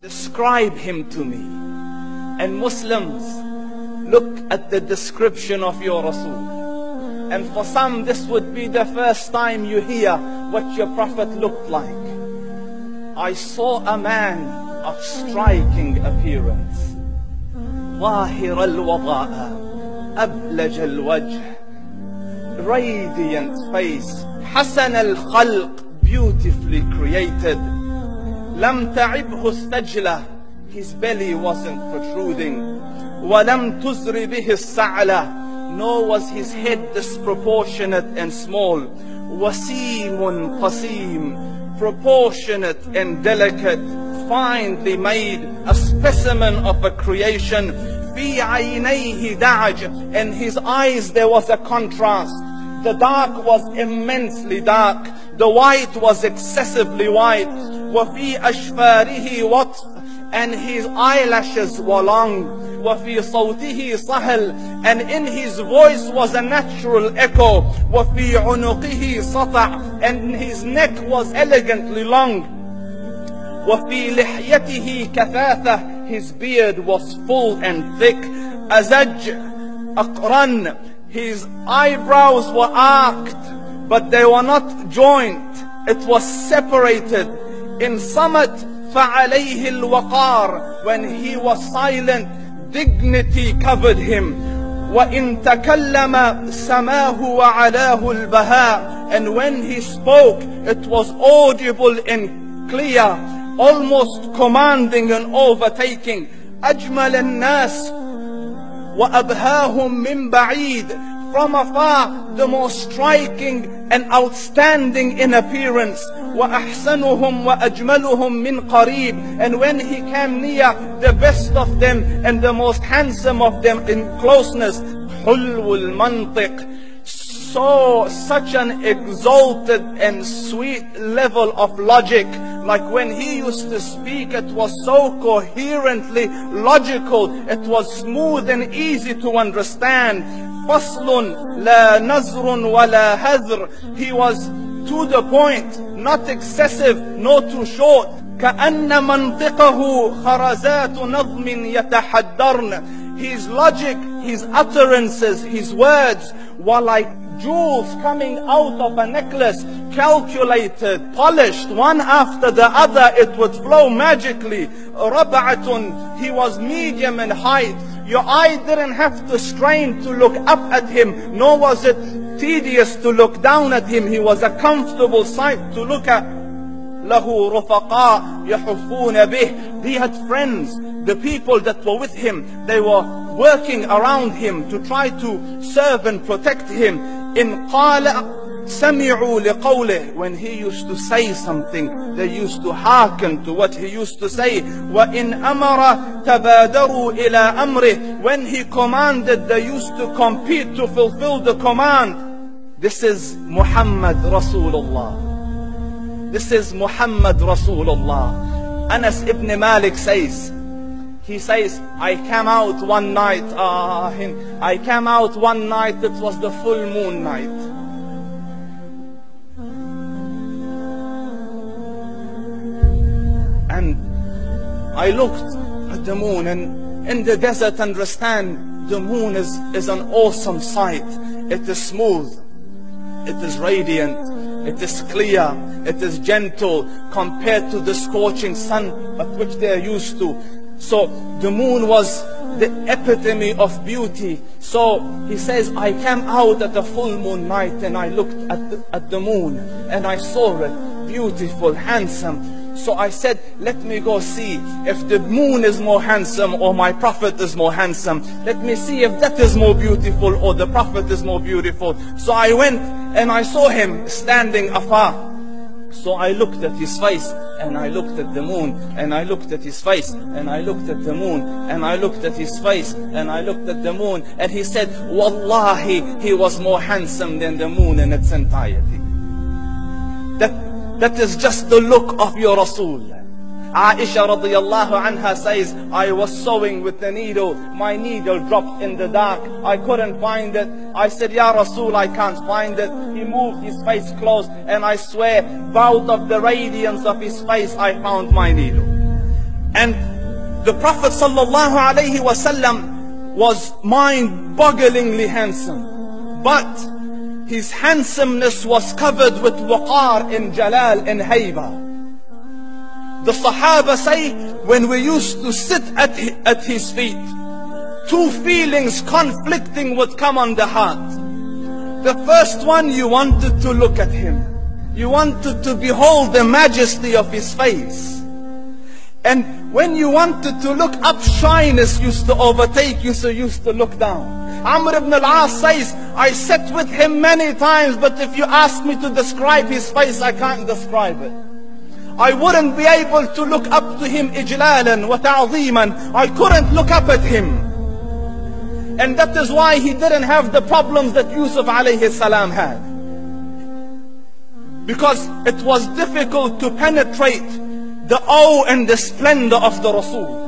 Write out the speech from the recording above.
Describe him to me. And Muslims, look at the description of your Rasul. And for some, this would be the first time you hear what your Prophet looked like. I saw a man of striking appearance. ظاهر الوضاء أبلج الوجه, radiant face, حسن الخلق, beautifully created. لم تعبه الثجلة, his belly wasn't protruding. ولم تزر به السعلة, nor was his head disproportionate and small. وسيم قسيم, proportionate and delicate, finely made, a specimen of a creation. في عينيه دعج, in his eyes there was a contrast. The dark was immensely dark, the white was excessively white. وفي أشفاره وطف, and his eyelashes were long. وفي صوته صهل, and in his voice was a natural echo. وفي عنقه سطع, and his neck was elegantly long. وفي لحيته كثاثة, his beard was full and thick. أزج أقرن, his eyebrows were arched, but they were not joint, it was separated. In صمت فعليه الوقار, when he was silent, dignity covered him. وإن تكلم سماه وعلاه البهاء, and when he spoke it was audible and clear, almost commanding and overtaking. أجمل الناس وأبهاهم من بعيد, from afar the most striking and outstanding in appearance. وأحسنهم وأجملهم من قريب, and when he came near, the best of them and the most handsome of them in closeness. حلو المنطق, such an exalted and sweet level of logic. Like when he used to speak, it was so coherently logical, it was smooth and easy to understand. فصل لا نزر ولا هذر, he was to the point, not excessive nor too short. كأن منطقه خرزات نظم يتحدرن, his logic, his utterances, his words were like jewels coming out of a necklace, calculated, polished, one after the other, it would flow magically. ربعة, he was medium in height. Your eye didn't have to strain to look up at him, nor was it tedious to look down at him. He was a comfortable sight to look at. له رفقاء يحفون به, he had friends, the people that were with him, they were working around him to try to serve and protect him. إن قال سمعوا لقوله, when he used to say something, they used to hearken to what he used to say. وإن أمر تبادروا إلى أمره, when he commanded, they used to compete to fulfill the command. This is Muhammad Rasulullah. This is Muhammad Rasulullah. Anas ibn Malik says, he says, I came out one night, it was the full moon night. And I looked at the moon, and in the desert, understand, the moon is an awesome sight. It is smooth, it is radiant, it is clear, it is gentle compared to the scorching sun at which they are used to. So the moon was the epitome of beauty. So he says, I came out at a full moon night and I looked at the moon and I saw it, beautiful, handsome. So I said, let me go see if the moon is more handsome or my Prophet is more handsome. Let me see if that is more beautiful or the Prophet is more beautiful. So I went and I saw him standing afar. So I looked at his face and I looked at the moon and I looked at his face and I looked at the moon and I looked at his face and I looked at the moon, and he said, Wallahi, he was more handsome than the moon in its entirety. That is just the look of your Rasul. Aisha radiyallahu anha says, I was sewing with the needle. My needle dropped in the dark. I couldn't find it. I said, Ya Rasul, I can't find it. He moved his face close, and I swear, out of the radiance of his face, I found my needle. And the Prophet sallallahu alaihi wasallam was mind-bogglingly handsome, but his handsomeness was covered with waqar and jalal and hayba. The Sahaba say, when we used to sit at his feet, two feelings conflicting would come on the heart. The first one, you wanted to look at him. You wanted to behold the majesty of his face. And when you wanted to look up, shyness used to overtake you, so you used to look down. Amr ibn al-As says, I sat with him many times, but if you ask me to describe his face, I can't describe it. I wouldn't be able to look up to him ijlalan wa ta'zeeman. I couldn't look up at him. And that is why he didn't have the problems that Yusuf alayhi salam had. Because it was difficult to penetrate the awe and the splendor of the Rasul.